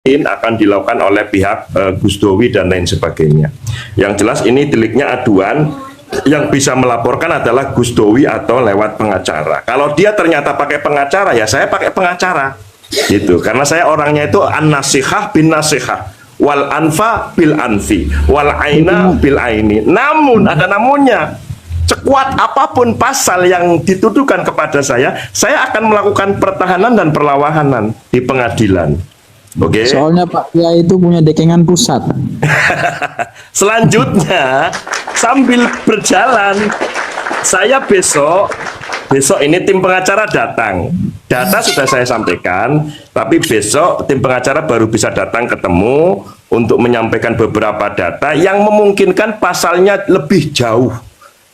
akan dilakukan oleh pihak Gus Dowi dan lain sebagainya. Yang jelas ini deliknya aduan, yang bisa melaporkan adalah Gus Dowi atau lewat pengacara. Kalau dia ternyata pakai pengacara, ya saya pakai pengacara gitu, karena saya orangnya itu an-nasihah bin nasihah, wal anfa bil anfi, wal aina bil aini. Namun ada namunnya, sekuat apapun pasal yang dituduhkan kepada saya akan melakukan pertahanan dan perlawanan di pengadilan. Oke. Soalnya Pak Kiai itu punya dekengan pusat. Selanjutnya, sambil berjalan, saya besok ini tim pengacara datang. Data sudah saya sampaikan, tapi besok tim pengacara baru bisa datang ketemu untuk menyampaikan beberapa data yang memungkinkan pasalnya lebih jauh.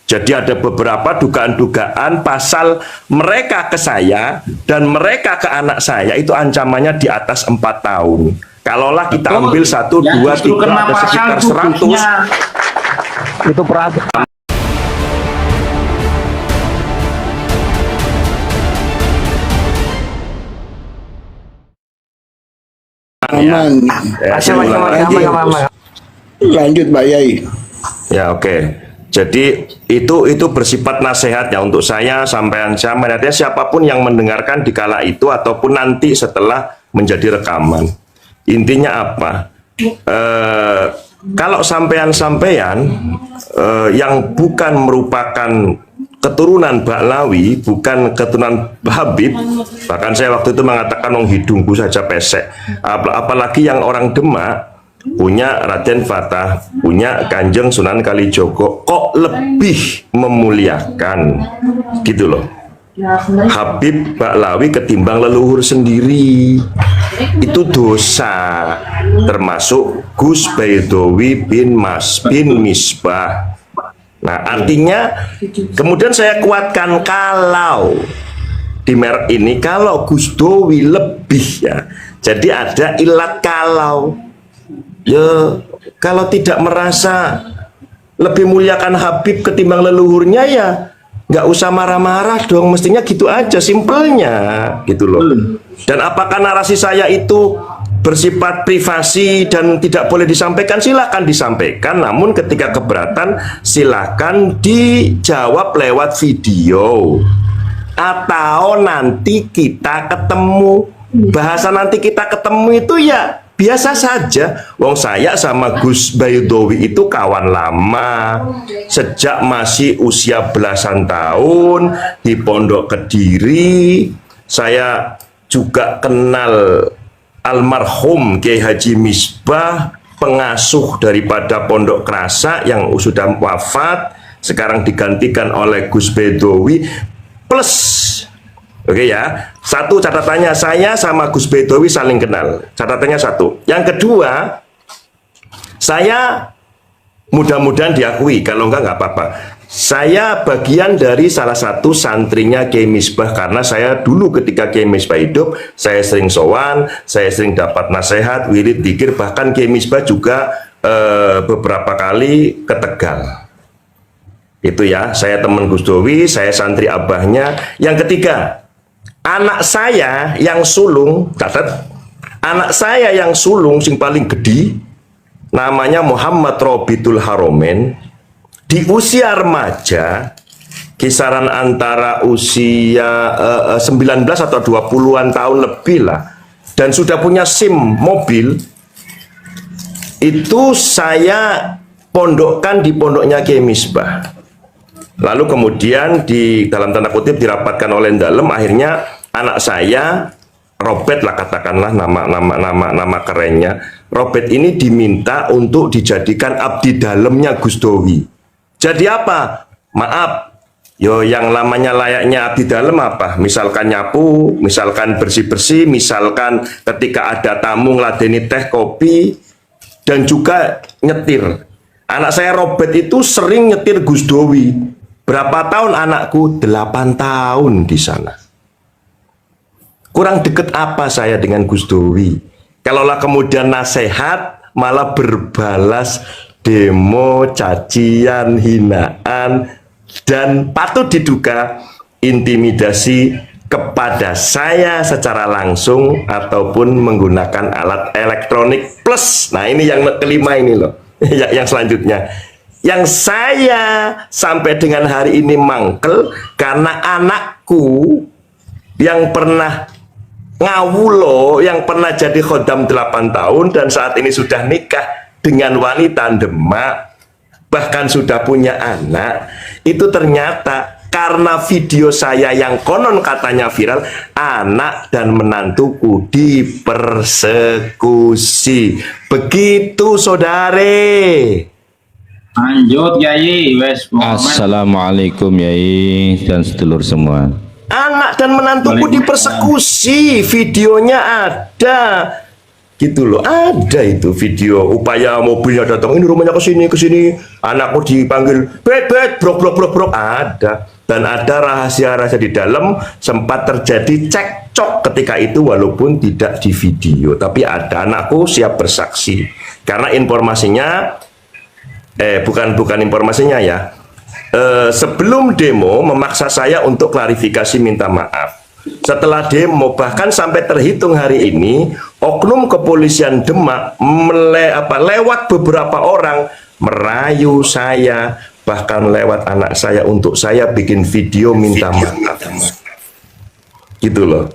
Jadi ada beberapa dugaan-dugaan pasal mereka ke saya dan mereka ke anak saya itu ancamannya di atas 4 tahun. Kalaulah kita ambil 1, 2, 3, ada sekitar 100. Itu peraturan. Ya, lanjut Mbak Yai. ya oke. Jadi itu bersifat nasihat ya untuk saya, sampai artinya siapapun yang mendengarkan di kala itu ataupun nanti setelah menjadi rekaman. Intinya apa? Kalau sampean-sampean yang bukan merupakan keturunan Baklawi, bukan keturunan Habib, bahkan saya waktu itu mengatakan hidungku saja pesek, apalagi yang orang Demak, punya Raden Fatah, punya Kanjeng Sunan Kalijogo, kok lebih memuliakan gitu loh Habib Baklawi ketimbang leluhur sendiri. Itu dosa, termasuk Gus Baidowi bin Misbah. Nah artinya kemudian saya kuatkan, kalau di merek ini kalau Gus Dowi lebih ya, jadi ada ilat kalau ya, kalau tidak merasa lebih muliakan Habib ketimbang leluhurnya, ya nggak usah marah-marah dong, mestinya gitu aja, simpelnya gitu loh. Dan apakah narasi saya itu bersifat privasi dan tidak boleh disampaikan? Silakan disampaikan, namun ketika keberatan silakan dijawab lewat video atau nanti kita ketemu. Bahasa nanti kita ketemu itu ya biasa saja. Wong saya sama Gus Baidowi itu kawan lama sejak masih usia belasan tahun di Pondok Kediri. Saya juga kenal almarhum Kiai Haji Misbah, pengasuh daripada Pondok Krasa yang sudah wafat, sekarang digantikan oleh Gus Baidowi. Plus oke ya, satu catatannya, saya sama Gus Baidowi saling kenal. Catatannya satu. Yang kedua, saya mudah-mudahan diakui, kalau enggak apa-apa. Saya bagian dari salah satu santrinya Kiai Misbah, karena saya dulu ketika Kiai Misbah hidup, saya sering sowan, saya sering dapat nasihat, wirid, dzikir, bahkan Kiai Misbah juga beberapa kali ke Tegal. Itu ya, saya teman Gus Dowi, saya santri abahnya. Yang ketiga, anak saya yang sulung, catat, anak saya yang sulung sing paling gede, namanya Muhammad Robitul Haromen, di usia remaja, kisaran antara usia 19 atau 20-an tahun lebih lah, dan sudah punya SIM mobil, itu saya pondokkan di pondoknya Kiai Misbah. Lalu kemudian di dalam tanda kutip dirapatkan oleh Dalem, akhirnya anak saya Robert lah, katakanlah nama kerennya Robert, ini diminta untuk dijadikan abdi dalemnya Gus Dowi. Jadi apa? Maaf, yo yang namanya layaknya abdi dalem apa? Misalkan nyapu, misalkan bersih-bersih, misalkan ketika ada tamu ngeladeni teh kopi, dan juga nyetir. Anak saya Robert itu sering nyetir Gus Dowi. Berapa tahun anakku? 8 tahun di sana. Kurang deket apa saya dengan Gus Dowi? Kalaulah kemudian nasihat malah berbalas demo, cacian, hinaan, dan patut diduga intimidasi kepada saya secara langsung ataupun menggunakan alat elektronik plus. Nah, ini yang kelima ini loh. Yang selanjutnya. Yang saya sampai dengan hari ini mangkel karena anakku yang pernah ngawulo, yang pernah jadi khodam 8 tahun dan saat ini sudah nikah dengan wanita Demak, bahkan sudah punya anak, itu ternyata karena video saya yang konon katanya viral, anak dan menantuku dipersekusi. Begitu, saudare. Lanjut Yai, wes. Assalamualaikum Yai dan sedulur semua. Anak dan menantuku dipersekusi, videonya ada. Gitu loh, ada itu video upaya mobilnya datang, ini rumahnya ke sini, anakku dipanggil bet brok, ada. Dan ada rahasia-rahasia di dalam, sempat terjadi cekcok ketika itu walaupun tidak di video, tapi ada. Anakku siap bersaksi karena informasinya bukan informasinya ya. Sebelum demo memaksa saya untuk klarifikasi minta maaf. Setelah demo bahkan sampai terhitung hari ini, oknum kepolisian Demak lewat beberapa orang merayu saya, bahkan lewat anak saya untuk saya bikin video minta maaf. Gitu loh.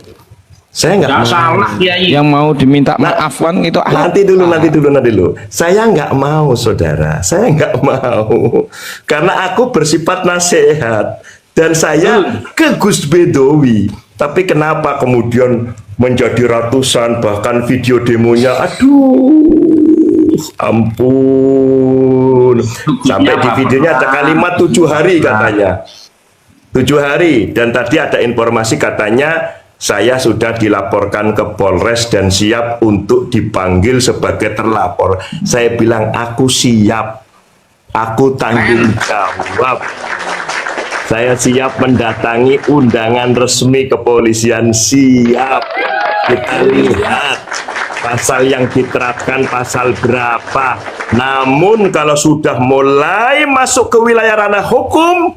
Saya nggak salah Yai. Yang mau diminta maaf kan itu nanti dulu. Saya nggak mau, saudara. Saya nggak mau karena aku bersifat nasihat dan saya ke Gus Bedowi. Tapi kenapa kemudian menjadi ratusan bahkan video demonya? Aduh, ampun. Sampai di videonya ada kalimat 7 hari katanya. 7 hari dan tadi ada informasi katanya saya sudah dilaporkan ke Polres dan siap untuk dipanggil sebagai terlapor. Saya bilang aku siap, aku tanggung jawab. Saya siap mendatangi undangan resmi kepolisian, siap. Kita lihat pasal yang diterapkan pasal berapa. Namun kalau sudah mulai masuk ke wilayah ranah hukum,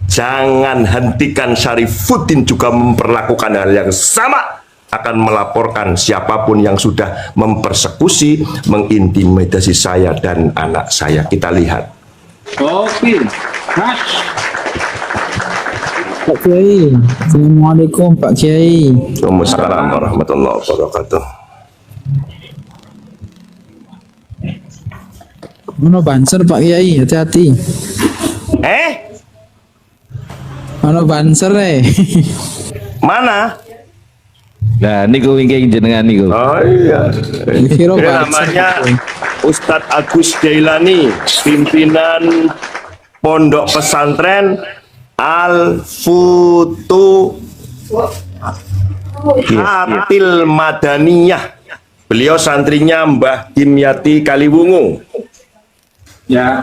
jangan hentikan. Syarifuddin juga memperlakukan hal yang sama, akan melaporkan siapapun yang sudah mempersekusi, mengintimidasi saya dan anak saya. Kita lihat. Oke, Mas. Pak Kiai. Assalamualaikum Pak Kiai. Waalaikumsalam warahmatullahi wabarakatuh. Mana banser Pak Kiai, hati-hati. Mana banser Mana? Nah niku wingi jenengan niku. Oh iya. Kira Ini banser. namanya Ustadz Agus Jailani, pimpinan Pondok Pesantren Al-Futuhatil Madaniyah. Beliau santrinya Mbah Dimyati Kaliwungu. Ya.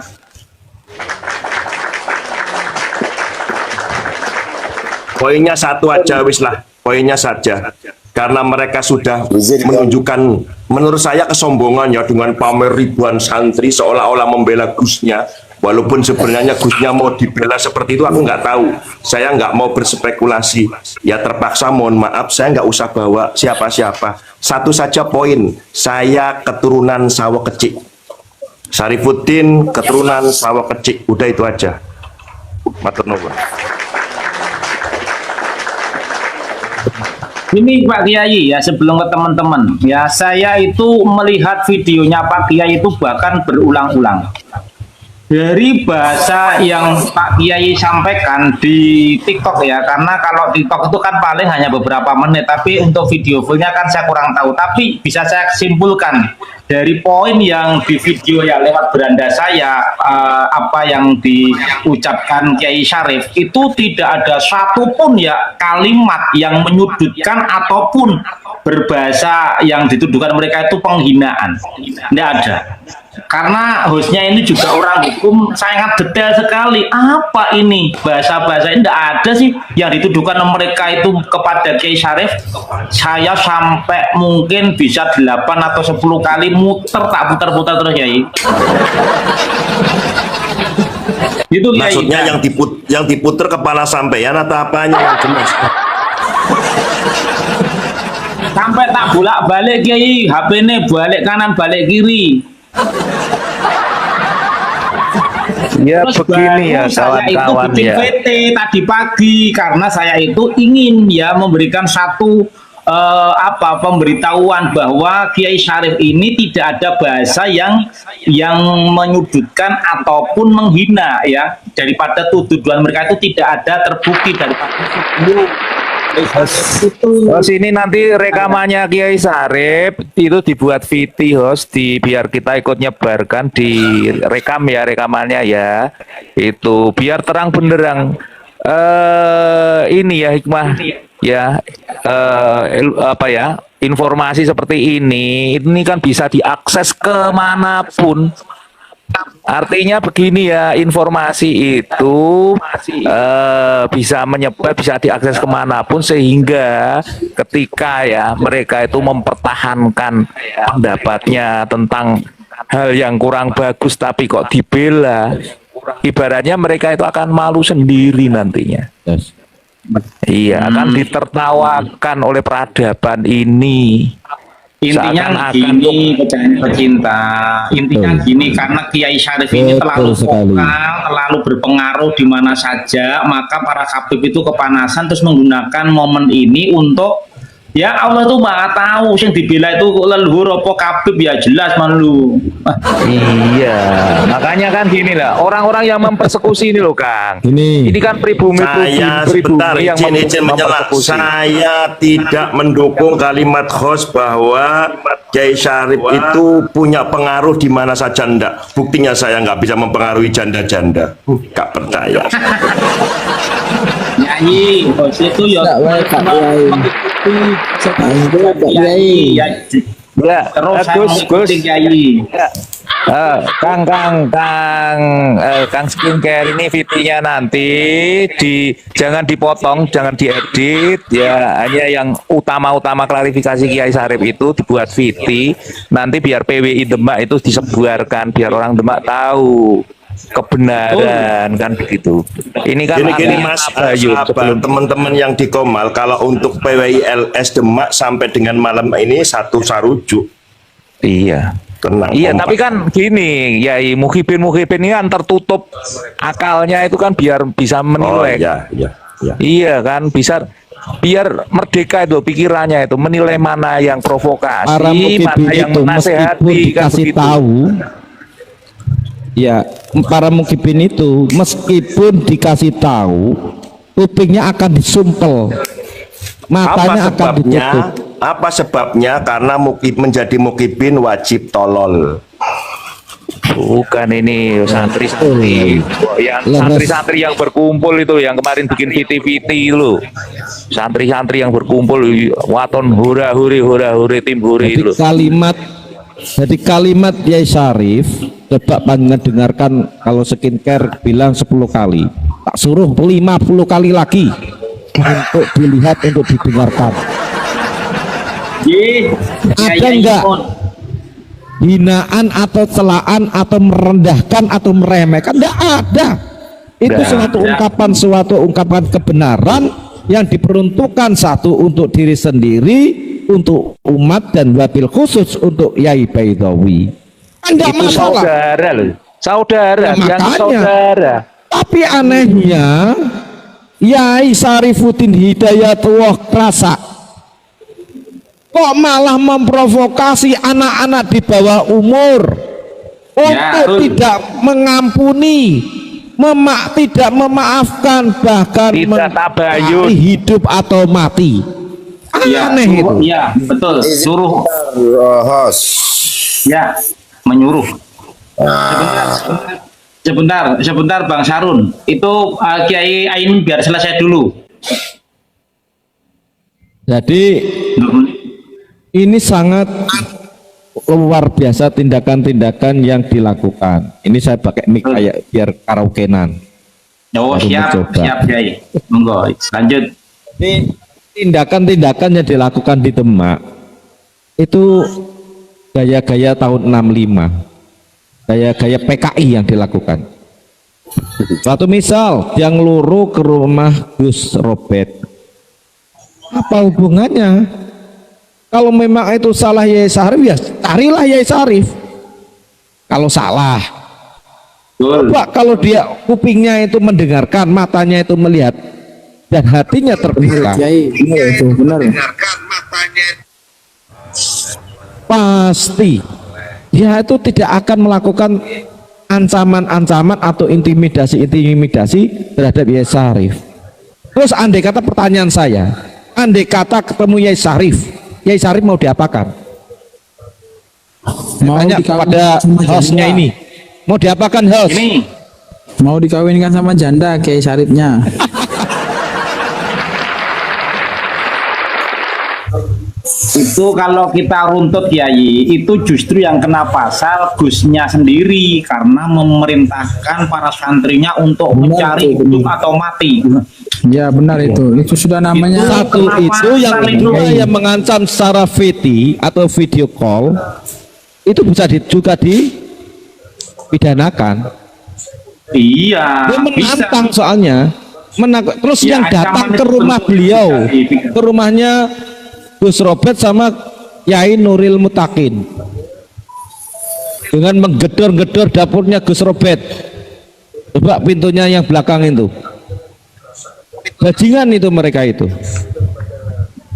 Poinnya satu aja wis lah, poinnya saja. Karena mereka sudah menunjukkan, menurut saya kesombongan ya, dengan pamer ribuan santri seolah-olah membela Gusnya. Walaupun sebenarnya Gusnya mau dibela seperti itu, aku nggak tahu. Saya nggak mau berspekulasi. Ya terpaksa, mohon maaf, saya nggak usah bawa siapa-siapa. Satu saja poin, saya keturunan Sawah Kecik. Syarifuddin keturunan Sawah Kecik. Udah itu aja. Matur nuwun. Ini Pak Kiai ya, sebelum ke teman-teman ya, saya itu melihat videonya Pak Kiai itu bahkan berulang-ulang. Dari bahasa yang Pak Kiai sampaikan di TikTok ya, karena kalau TikTok itu kan paling hanya beberapa menit, tapi untuk video fullnya kan saya kurang tahu. Tapi bisa saya simpulkan dari poin yang di video ya lewat beranda saya, apa yang diucapkan Kiai Syarif itu tidak ada satupun ya kalimat yang menyudutkan ataupun berbahasa yang dituduhkan mereka itu penghinaan. Tidak ada. Karena hostnya ini juga orang hukum, sangat detail sekali. Apa ini bahasa-bahasa ini? Tidak ada sih yang dituduhkan mereka itu kepada Kiai Syarif. Saya sampai mungkin bisa 8 atau 10 kali muter, tak putar-putar terus ya. Itu Maksudnya yang diputer kepala sampean atau apanya yang jelas? sampai tak bolak-balik Kiai, HP-ne balik kanan balik kiri. Ya Terus begini ya baru saya itu kawan-kawan bikin ya. VT tadi pagi karena saya itu ingin ya memberikan satu pemberitahuan bahwa Kiai Syarif ini tidak ada bahasa yang menyudutkan ataupun menghina ya, daripada tuduhan mereka itu tidak ada terbukti daripada itu. Host ini nanti rekamannya Kiai Syarif itu dibuat VT host biar kita ikut nyebarkan di rekam ya rekamannya ya. Itu biar terang benderang ini ya hikmah ya informasi seperti ini kan bisa diakses kemanapun. Artinya begini ya, informasi itu bisa menyebar, bisa diakses kemanapun sehingga ketika ya mereka itu mempertahankan pendapatnya tentang hal yang kurang bagus tapi kok dibela, ibaratnya mereka itu akan malu sendiri nantinya. Yes. Iya, akan ditertawakan oleh peradaban ini. Intinya Seakan-akan gini, pecinta. Intinya gini, karena Kiai Syarif ini terlalu vokal, terlalu berpengaruh di mana saja, maka para habib itu kepanasan terus menggunakan momen ini untuk ya Allah tuh maha tahu yang dibela itu leluhur apa habib ya jelas malu. Iya, makanya kan gini lah, orang-orang yang mempersekusi ini loh Kang. Ini kan pribumi Saya sebentar yang izin menjelaskan. mempersekusi. Saya tidak mendukung kalimat host bahwa Kiai Syarif itu punya pengaruh di mana saja, enggak. Buktinya saya nggak bisa mempengaruhi janda-janda. Nggak percaya. Nyai, host itu ya Nggak baik, Pak Kiai. mengikuti Itu Pak Kiai. ya, Ya, terus saya Gus, mengikuti Kiai. Ya. Kang skincare ini VT-nya nanti jangan dipotong, jangan diedit ya, hanya yang utama-utama klarifikasi Kiai Syarif itu dibuat VT, nanti biar PWI Demak itu disebarkan biar orang Demak tahu kebenaran kan begitu. Ini kan Gini artinya Mas, apa, Yud, sebelum teman-teman yang di Komal, kalau untuk PWILS Demak sampai dengan malam ini satu sarujuk. iya. Tenang. Iya, kompak. tapi kan gini, ya muhibin ini kan tertutup akalnya itu kan biar bisa Oh menilai. iya, iya, iya. Iya kan, bisa biar merdeka itu pikirannya itu menilai mana yang provokasi, Para mukibin mana yang itu meskipun menasehati kan dikasih begitu. tahu, ya para mukibin itu meskipun dikasih tahu, kupingnya akan disumpel, matanya akan ditutup. Apa sebabnya? Karena menjadi mukibin wajib tolol. Bukan ini santri-santri, yang santri-santri yang berkumpul itu yang kemarin bikin VT itu, santri-santri yang berkumpul waton hura-huri tim huri Jadi itu. kalimat Kiai Syarif, coba panjenengan dengarkan, kalau skincare bilang 10 kali, tak suruh 50 kali lagi untuk dilihat, untuk didengarkan. Ada enggak hinaan atau celaan atau merendahkan atau meremehkan? Enggak ada. Itu suatu ungkapan kebenaran yang diperuntukkan, satu untuk diri sendiri, untuk umat, dan wabil khusus untuk Yai Baidawi. Enggak Itu masalah. saudara loh, saudara, Ya, yang makanya. saudara. Tapi anehnya Yai Syarifuddin Hidayatullah Krasa kok malah memprovokasi anak-anak di bawah umur untuk tidak mengampuni, tidak memaafkan, bahkan Tidak tabayun. hidup atau mati. Aneh itu. Iya, betul. Suruh Host. ya menyuruh. Sebentar Bang Sarun. Itu Kiai Ain biar selesai dulu. Jadi ini sangat luar biasa tindakan-tindakan yang dilakukan. Ini saya pakai mic kayak biar karaokean. Oh, Baru siap, mencoba. siap Kiai. Monggo, lanjut. Ini tindakan-tindakan yang dilakukan di Demak itu gaya-gaya tahun 65, gaya-gaya PKI yang dilakukan. Suatu misal yang luru ke rumah Gus Robert, apa hubungannya? Kalau memang itu salah Yai Sarif, ya carilah Yai Sarif. Kalau salah, coba kalau dia kupingnya itu mendengarkan, matanya itu melihat, dan hatinya terbuka, Kiai, benar itu, benar. pasti dia itu tidak akan melakukan ancaman-ancaman atau intimidasi terhadap Yai Sarif. Terus andai kata pertanyaan saya, andai kata ketemu Yai Sarif mau diapakan? Mau Tanya dikawinkan kepada sama hostnya janda. ini, mau diapakan host? Ini Mau dikawinkan sama janda Kiai Sarifnya. itu kalau kita runtut Kiai, itu justru yang kena pasal Gusnya sendiri karena memerintahkan para santrinya untuk Benar, mencari itu, hidup benar. atau mati. Ya benar itu. Itu sudah namanya Satu Kenapa itu yang saling kedua nuduh? yang mengancam secara VT atau video call itu bisa juga dipidanakan. Iya, Dia bisa. menantang soalnya, terus Ya, yang datang ancaman ke itu rumah tentu beliau, bisa ke rumahnya Gus Robert sama Yai Nuril Mutakin, dengan menggedor-gedor dapurnya Gus Robert. Coba pintunya yang belakang itu, bajingan itu mereka itu.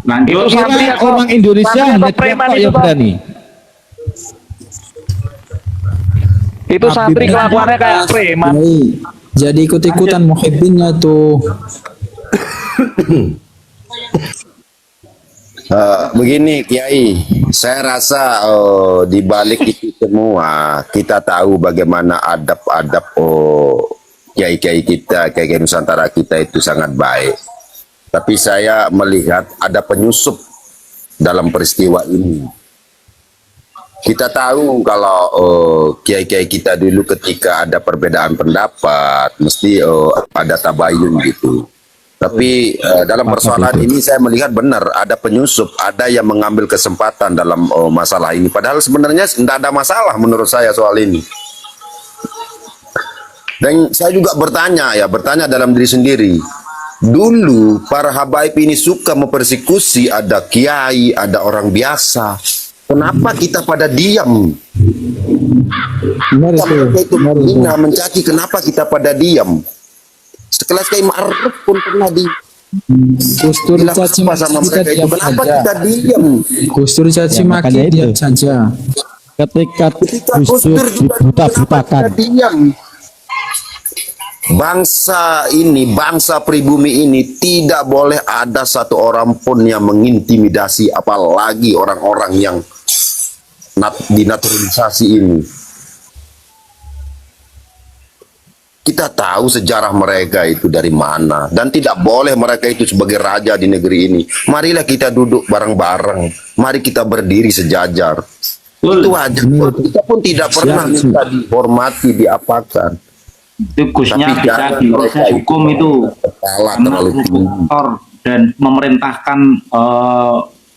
Lanjut. Kira orang Indonesia santri atau hanya dia preman kok itu, yang Bang? berani. Itu santri kelakuannya kayak preman. Kiai. Jadi ikut-ikutan muhibbinnya tuh. Begini Kiai, saya rasa di balik itu semua kita tahu bagaimana adab-adab kiai-kiai kita, kiai-kiai Nusantara kita itu sangat baik. Tapi saya melihat ada penyusup dalam peristiwa ini. Kita tahu kalau kiai-kiai kita dulu ketika ada perbedaan pendapat, mesti ada tabayun gitu. Tapi dalam persoalan ini saya melihat benar ada penyusup, ada yang mengambil kesempatan dalam masalah ini. Padahal sebenarnya tidak ada masalah menurut saya soal ini. Dan saya juga bertanya dalam diri sendiri. Dulu para habaib ini suka mempersekusi, ada kiai, ada orang biasa. Kenapa kita pada diam? Benar itu. Mereka itu Benar itu. menghina, mencaci, kenapa kita pada diam? Sekelas Kiai Ma'ruf pun pernah Gus Dur dibilang caci apa sama maki mereka itu. diam Kenapa saja. kita diam? Gus Dur caci Ya, maki makanya itu. diam saja. Ketika Ketika Gus Gus Dur Dur juga dibuta-butakan, kenapa kita diam? Bangsa ini, bangsa pribumi ini tidak boleh ada satu orang pun yang mengintimidasi, apalagi orang-orang yang dinaturalisasi ini. Kita tahu sejarah mereka itu dari mana, dan tidak boleh mereka itu sebagai raja di negeri ini. Marilah kita duduk bareng-bareng, mari kita berdiri sejajar. Itu aja. Kita pun tidak pernah minta dihormati, diapakan. Itu Gusnya Tapi bisa jangan diproses mereka hukum itu itu kepala karena terlalu tinggi. koruptor dan memerintahkan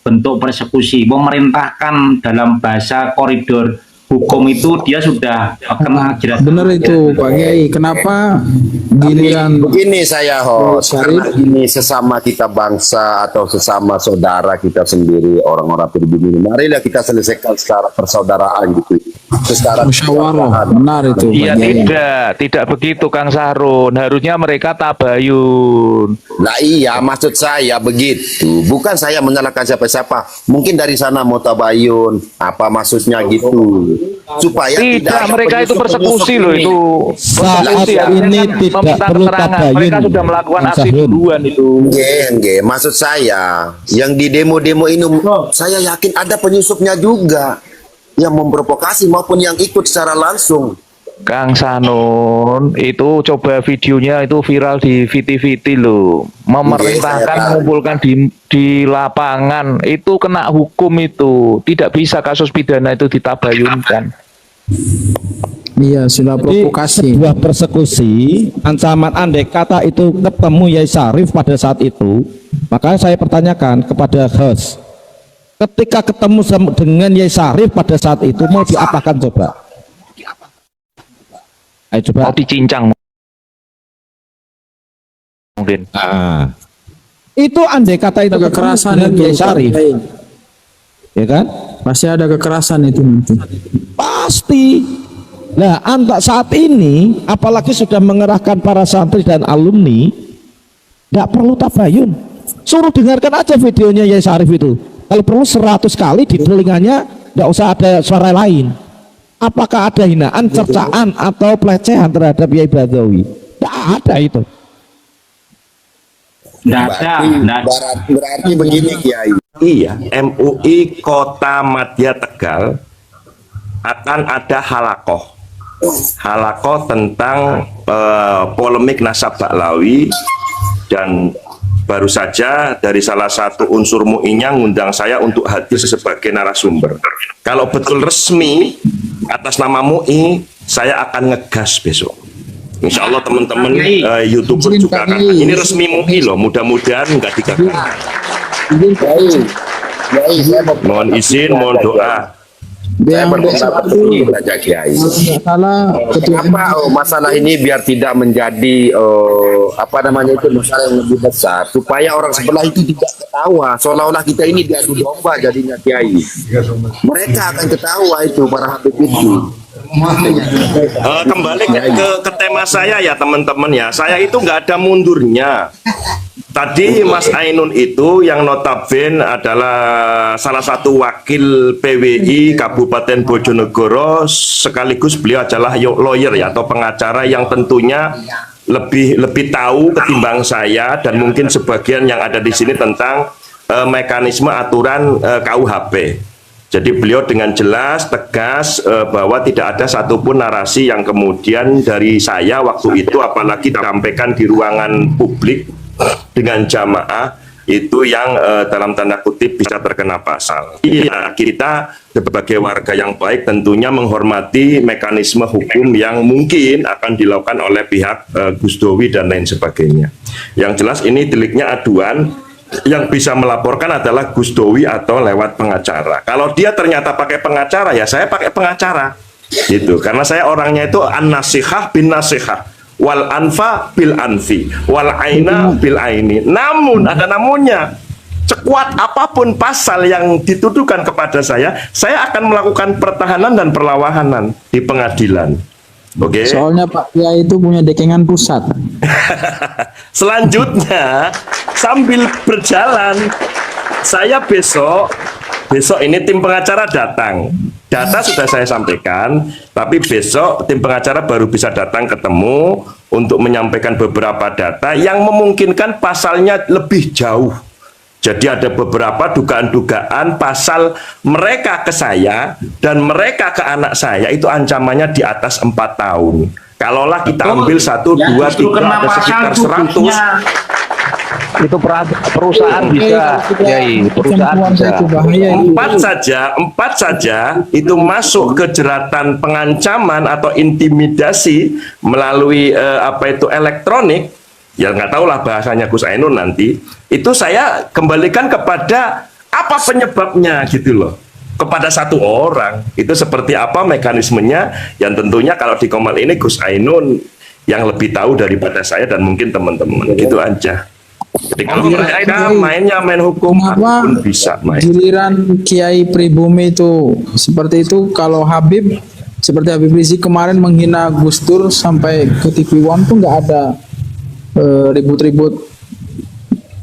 bentuk persekusi, memerintahkan dalam bahasa koridor hukum itu dia sudah kena jerat. Benar itu Pak Kiai. Kenapa giliran Begini saya host, karena ini sesama kita bangsa atau sesama saudara kita sendiri orang-orang pribumi ini, marilah kita selesaikan secara persaudaraan gitu, secara musyawarah? Benar itu Pak Iya Kiai. tidak begitu Kang Sahrun. Harusnya mereka tabayun. Nah iya, maksud saya begitu. Bukan saya menyalahkan siapa-siapa. Mungkin dari sana mau tabayun, apa maksudnya gitu. Supaya Tidak, ada mereka itu penyusup-penyusup persekusi loh ini. itu. saat Persekusi, artinya ini kan tidak meminta perlu keterangan. tabayun. Mereka sudah melakukan Bang aksi Sahrun. duluan itu. Nggih, maksud saya yang di demo-demo ini saya yakin ada penyusupnya juga yang memprovokasi maupun yang ikut secara langsung. Kang Sanun itu coba videonya itu viral di VT loh. Memerintahkan saya tahu. mengumpulkan di lapangan itu kena hukum itu. Tidak bisa kasus pidana itu ditabayunkan. Iya, sudah Jadi provokasi. sebuah persekusi, ancaman andai kata itu ketemu Yai Sarif pada saat itu, maka saya pertanyakan kepada host, ketika ketemu dengan Yai Sarif pada saat itu mau diapakan coba? Ayo coba. Mau dicincang mungkin. Itu andai kata itu ketemu Kekerasan dengan itu Yai Pak Sarif, Kiai. ya kan? Pasti ada kekerasan itu nanti. Pasti. Nah, antak saat ini, apalagi sudah mengerahkan para santri dan alumni, tidak perlu tabayun. Suruh dengarkan aja videonya Yai Sarif itu. Kalau perlu 100 kali di telinganya, tidak usah ada suara lain. Apakah ada hinaan, cercaan, atau pelecehan terhadap Yai Badawi? Tidak ada itu. Berarti begini Kiai. Iya, MUI Kota Madya Tegal akan ada halakoh tentang polemik nasab Baklawi, dan baru saja dari salah satu unsur MUI-nya ngundang saya untuk hadir sebagai narasumber. Kalau betul resmi atas nama MUI, saya akan ngegas besok. Insya Allah teman-teman YouTuber juga akan. Ini resmi MUI loh, mudah-mudahan nggak digagal. Mohon izin, mohon doa. Saya berpendapat saja Kiai. Salah ketua Kenapa masalah ini biar tidak menjadi masalah yang lebih besar, supaya orang sebelah itu tidak ketawa seolah-olah kita ini diadu domba jadinya Kiai. Mereka akan ketawa itu para habib itu. Kembali ke tema saya ya teman-teman ya. Saya itu nggak ada mundurnya. Tadi Mas Ainun itu yang notabene adalah salah satu wakil PWI Kabupaten Bojonegoro, sekaligus beliau adalah lawyer ya, atau pengacara yang tentunya lebih tahu ketimbang saya dan mungkin sebagian yang ada di sini tentang mekanisme aturan KUHP. Jadi beliau dengan jelas, tegas bahwa tidak ada satupun narasi yang kemudian dari saya waktu itu, apalagi disampaikan di ruangan publik dengan jamaah, itu yang dalam tanda kutip bisa terkena pasal. Iya, kita sebagai warga yang baik tentunya menghormati mekanisme hukum yang mungkin akan dilakukan oleh pihak Gus Dowi dan lain sebagainya. Yang jelas ini deliknya aduan, yang bisa melaporkan adalah Gus Dowi atau lewat pengacara. Kalau dia ternyata pakai pengacara, ya saya pakai pengacara gitu, karena saya orangnya itu an-nasihah bin nasihah, wal anfa bil anfi, wal aina bil aini. Namun ada namunnya, sekuat apapun pasal yang dituduhkan kepada saya akan melakukan pertahanan dan perlawanan di pengadilan. Oke. Soalnya Pak Kiai itu punya dekengan pusat. Selanjutnya sambil berjalan, saya besok ini tim pengacara datang. Data sudah saya sampaikan, tapi besok tim pengacara baru bisa datang ketemu untuk menyampaikan beberapa data yang memungkinkan pasalnya lebih jauh. Jadi ada beberapa dugaan-dugaan pasal mereka ke saya dan mereka ke anak saya itu ancamannya di atas 4 tahun. Kalaulah kita ambil 1, 2, 3, ada sekitar 100. Itu perusahaan bisa, Yai, perusahaan bisa. Empat saja itu masuk ke jeratan pengancaman atau intimidasi melalui elektronik. Ya nggak tahulah bahasanya Gus Ainun nanti. Itu saya kembalikan kepada apa penyebabnya gitu loh. Kepada satu orang. Itu seperti apa mekanismenya, yang tentunya kalau di Komel ini Gus Ainun yang lebih tahu daripada saya dan mungkin teman-teman. Gitu aja. Jadi kalau mereka mainnya main hukum, aku pun bisa main. Giliran Kiai Pribumi itu seperti itu, kalau Habib seperti Habib Rizik kemarin menghina Gus Dur sampai ke TV One tuh nggak ada ribut-ribut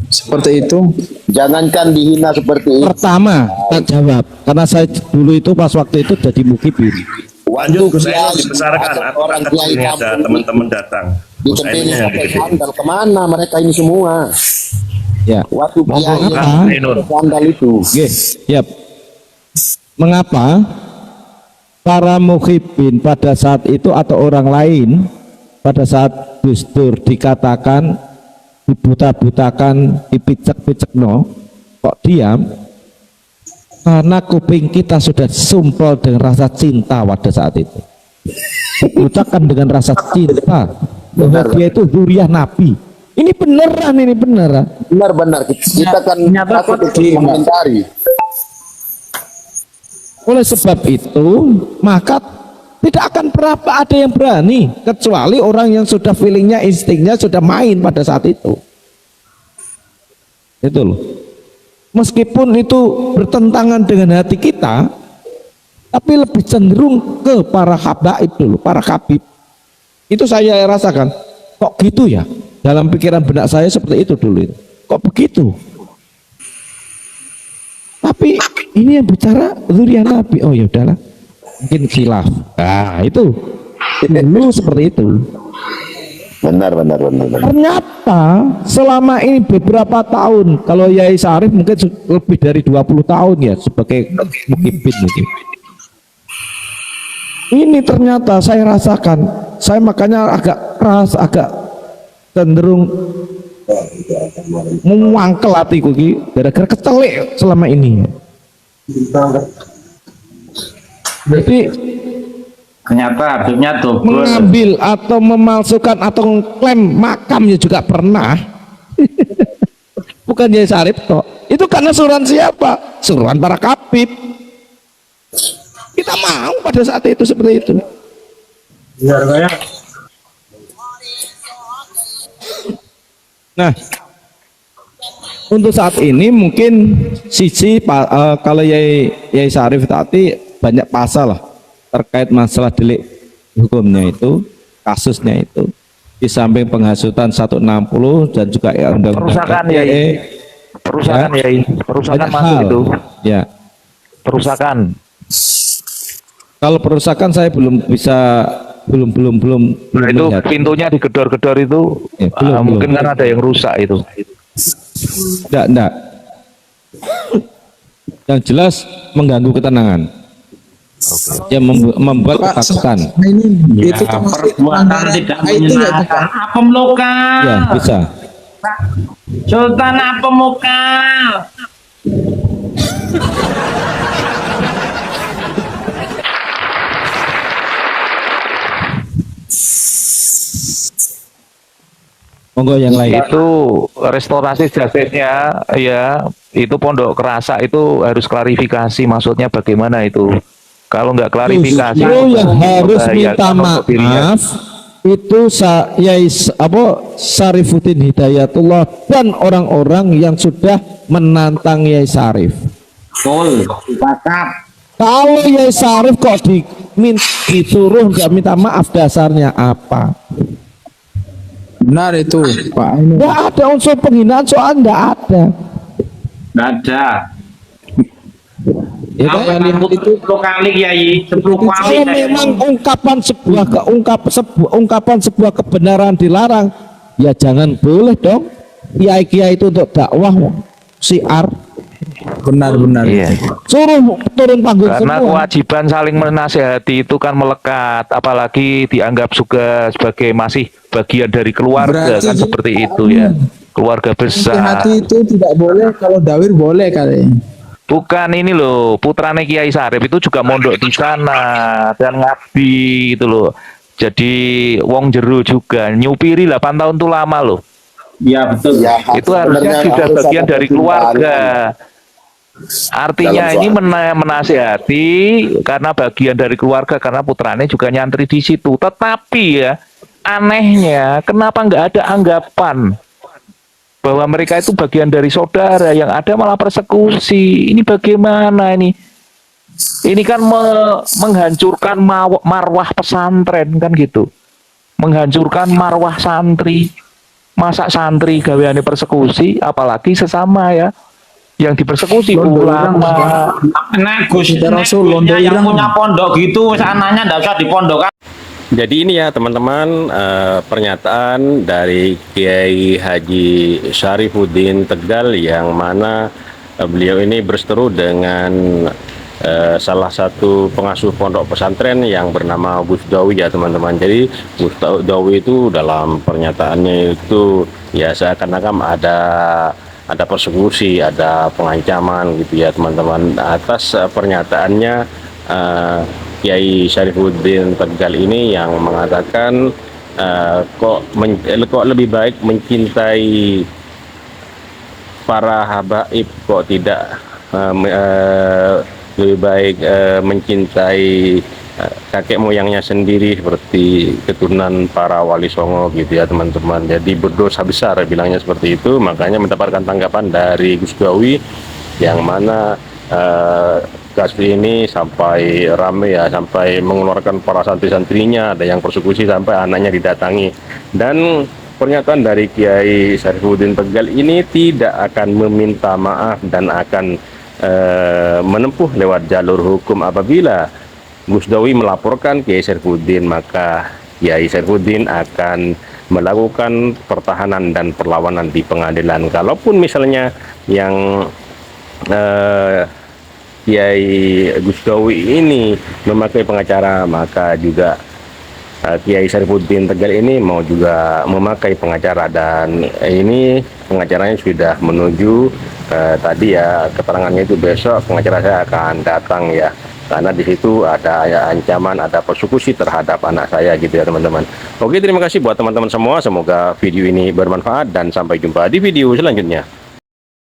seperti itu. Jangankan dihina seperti itu. Pertama, tak jawab. Karena saya dulu itu pas waktu itu jadi mukibir. Lanjut Gus Ainun dibesarkan. Orang ini ada teman-teman datang. Gus Ainun yang Sandal kemana mereka ini semua? Ya. Waktu Kiai sandal itu. Oke, siap. Mengapa para mukhibin pada saat itu atau orang lain pada saat Gus Dur dikatakan dibuta-butakan, dipicek-picekno, kok diam? Karena kuping kita sudah sumpel dengan rasa cinta pada saat itu. Dibutakan dengan rasa cinta bahwa dia itu zuriyah Nabi. Ini beneran, ini beneran. Benar-benar kita kan takut untuk menghindari. Oleh sebab itu, maka tidak akan berapa ada yang berani, kecuali orang yang sudah feelingnya, instingnya sudah main pada saat itu. Itu loh. meskipun itu bertentangan dengan hati kita, tapi lebih cenderung ke para habaib dulu, para habib. Itu saya rasakan. Kok gitu ya? Dalam pikiran benak saya seperti itu dulu. Kok begitu? Tapi ini yang bicara zuriyah Nabi. Oh ya udahlah, mungkin khilaf. Nah itu dulu seperti itu. Benar. Ternyata selama ini beberapa tahun, kalau Yai Sarif mungkin lebih dari 20 tahun ya sebagai mukibin ini. Ini ternyata saya rasakan, saya makanya agak keras, agak cenderung mewangkel hatiku gara-gara kecelik selama ini. Jadi Ternyata Habibnya double. mengambil atau memalsukan atau mengklaim makamnya juga pernah. Bukan Yai Sarif kok. Itu karena suruhan siapa? Suruhan para kabib. Kita mau pada saat itu seperti itu. Nah, untuk saat ini mungkin kalau Yai Sarif tadi banyak pasal lah terkait masalah delik hukumnya itu, kasusnya itu, di samping penghasutan 160 dan juga ya undang-undang Perusakan ya, perusakan ya, perusakan banyak masuk hal. itu, Ya, perusakan. kalau perusakan saya belum bisa, belum Nah, itu melihat. pintunya digedor-gedor itu, Ya, belum. mungkin kan ada yang rusak itu. Enggak. Yang jelas mengganggu ketenangan. Ya membuat Pak, ketakutan. nah ini itu termasuk Perbuatan pelanggaran tidak IT nggak tuh, menyenangkan. Pak? Apem lokal. Ya, bisa. Sultan apem lokal. Monggo yang lain. Itu restorasi jasanya ya, itu Pondok Kerasa itu harus klarifikasi maksudnya bagaimana itu. Kalau nggak klarifikasi, Justru yang harus membahayakan minta untuk dirinya. maaf itu Syarifuddin Hidayatullah dan orang-orang yang sudah menantang Yai Sarif. Betul. Sepakat. Kalau Yai Sarif kok disuruh nggak minta maaf, dasarnya apa? Benar itu, Pak. Ini Nggak ada unsur penghinaan, soal nggak ada. Nggak ada. Ya kan? yang lihat itu 10 kali Kiai, 10 kali. Kalau memang ungkapan sebuah kebenaran dilarang, ya jangan boleh dong. Kiai-kiai itu untuk dakwah siar, benar-benar. Iya. suruh turun panggung Karena semua. kewajiban saling menasehati itu kan melekat, apalagi dianggap juga sebagai masih bagian dari keluarga, Berarti kan seperti itu ya, keluarga besar. hati itu tidak boleh, kalau dawir boleh kali. Bukan ini loh, putrane Kiai Sarif itu juga mondok di sana dan ngabdi gitu loh. Jadi wong jero juga, nyupiri 8 tahun tuh lama loh. Iya betul. Itu harusnya sudah bagian dari keluarga. Artinya ini menasihati karena bagian dari keluarga, karena putranya juga nyantri di situ. Tetapi ya anehnya, kenapa nggak ada anggapan bahwa mereka itu bagian dari saudara, yang ada malah persekusi. Ini bagaimana ini? Ini kan menghancurkan marwah pesantren kan gitu. Menghancurkan marwah santri. Masa santri gaweane persekusi, apalagi sesama ya. Yang dipersekusi ulama. Nah, Gus, Rasul, Londo yang Irang. punya pondok gitu, sananya nggak usah dipondokkan. Jadi ini ya teman-teman, pernyataan dari Kiai Haji Syarifuddin Tegal yang mana beliau ini berseteru dengan salah satu pengasuh pondok pesantren yang bernama Gus Dawi ya teman-teman. Jadi Gus Dawi itu dalam pernyataannya itu ya seakan-akan ada persekusi, ada pengancaman gitu ya teman-teman. Atas pernyataannya Kiai Syarifuddin Tegal ini yang mengatakan kok lebih baik mencintai para habaib, kok tidak lebih baik mencintai kakek moyangnya sendiri seperti keturunan para wali songo gitu ya teman-teman. Jadi berdosa besar bilangnya seperti itu. Makanya mendapatkan tanggapan dari Gus Dawi yang mana kasus ini sampai rame ya, sampai mengeluarkan para santri-santrinya, ada yang persekusi sampai anaknya didatangi. Dan pernyataan dari Kiai Syarifuddin Tegal ini tidak akan meminta maaf dan akan menempuh lewat jalur hukum. Apabila Gus Dawi melaporkan Kiai Syarifuddin, maka Kiai Syarifuddin akan melakukan pertahanan dan perlawanan di pengadilan. Kalaupun misalnya yang Kiai Gus Dawi ini memakai pengacara, maka juga Kiai Syarifuddin Tegal ini mau juga memakai pengacara, dan ini pengacaranya sudah menuju tadi ya, keterangannya itu besok pengacara saya akan datang ya, karena di situ ada ya, ancaman, ada persekusi terhadap anak saya gitu ya teman-teman. Oke, terima kasih buat teman-teman semua, semoga video ini bermanfaat dan sampai jumpa di video selanjutnya.